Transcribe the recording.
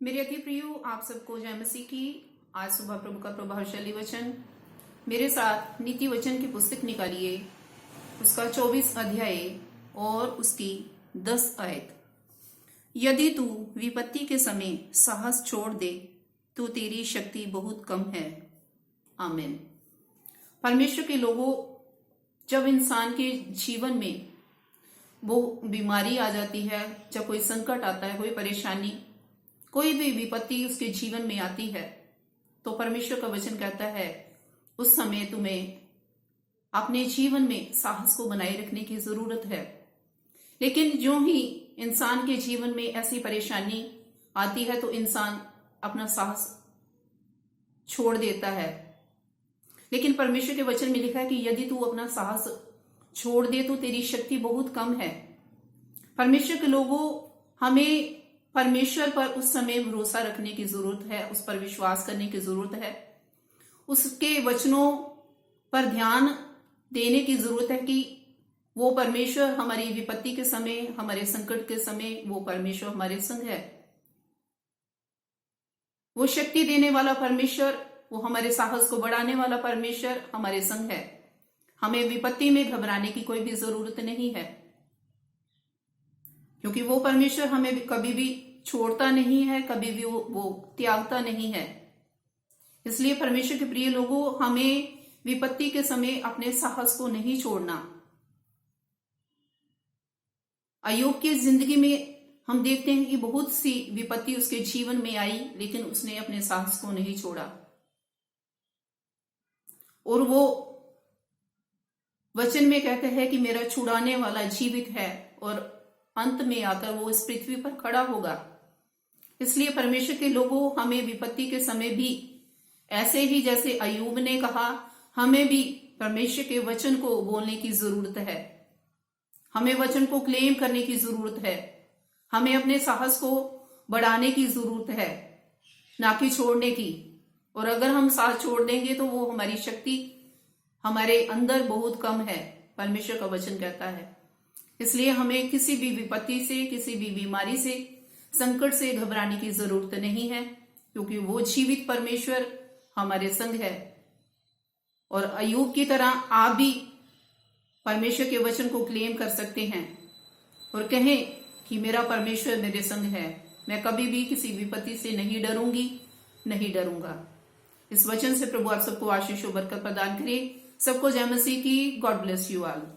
मेरे अति प्रियो, आप सबको जय मसीह की। आज सुबह प्रभु का प्रभावशाली वचन मेरे साथ नीति वचन की पुस्तक निकालिए, उसका 24 अध्याय और उसकी 10 आयत। यदि तू विपत्ति के समय साहस छोड़ दे तो तेरी शक्ति बहुत कम है। आमीन। परमेश्वर के लोगों, जब इंसान के जीवन में वो बीमारी आ जाती है, जब कोई संकट आता है, कोई परेशानी, कोई भी विपत्ति उसके जीवन में आती है, तो परमेश्वर का वचन कहता है उस समय तुम्हें अपने जीवन में साहस को बनाए रखने की जरूरत है। लेकिन जो ही इंसान के जीवन में ऐसी परेशानी आती है तो इंसान अपना साहस छोड़ देता है। लेकिन परमेश्वर के वचन में लिखा है कि यदि तू अपना साहस छोड़ दे तो तेरी शक्ति बहुत कम है। परमेश्वर के लोगों, हमें परमेश्वर पर उस समय भरोसा रखने की जरूरत है, उस पर विश्वास करने की जरूरत है, उसके वचनों पर ध्यान देने की जरूरत है कि वो परमेश्वर हमारी विपत्ति के समय, हमारे संकट के समय, वो परमेश्वर हमारे संग है। वो शक्ति देने वाला परमेश्वर, वो हमारे साहस को बढ़ाने वाला परमेश्वर हमारे संग है। हमें विपत्ति में घबराने की कोई भी जरूरत नहीं है, क्योंकि वो परमेश्वर हमें कभी भी छोड़ता नहीं है, कभी भी वो त्यागता नहीं है। इसलिए परमेश्वर के प्रिय लोगों, हमें विपत्ति के समय अपने साहस को नहीं छोड़ना। अय्यूब की जिंदगी में हम देखते हैं कि बहुत सी विपत्ति उसके जीवन में आई, लेकिन उसने अपने साहस को नहीं छोड़ा और वो वचन में कहते हैं कि मेरा छुड़ाने वाला जीवित है और अंत में आकर वो इस पृथ्वी पर खड़ा होगा। इसलिए परमेश्वर के लोगों, हमें विपत्ति के समय भी ऐसे ही जैसे अय्यूब ने कहा, हमें भी परमेश्वर के वचन को बोलने की जरूरत है। हमें वचन को क्लेम करने की जरूरत है। हमें अपने साहस को बढ़ाने की जरूरत है, ना कि छोड़ने की। और अगर हम साहस छोड़ देंगे तो वो हमारी शक्ति हमारे अंदर बहुत कम है, परमेश्वर का वचन कहता है। इसलिए हमें किसी भी विपत्ति से, किसी भी बीमारी से, संकट से घबराने की जरूरत नहीं है, क्योंकि वो जीवित परमेश्वर हमारे संग है। और अय्यूब की तरह आप भी परमेश्वर के वचन को क्लेम कर सकते हैं और कहें कि मेरा परमेश्वर मेरे संग है, मैं कभी भी किसी विपत्ति से नहीं डरूंगी, नहीं डरूंगा। इस वचन से प्रभु आप सबको आशीष और बरकत प्रदान करे। सबको जय मसीह की। God bless you all.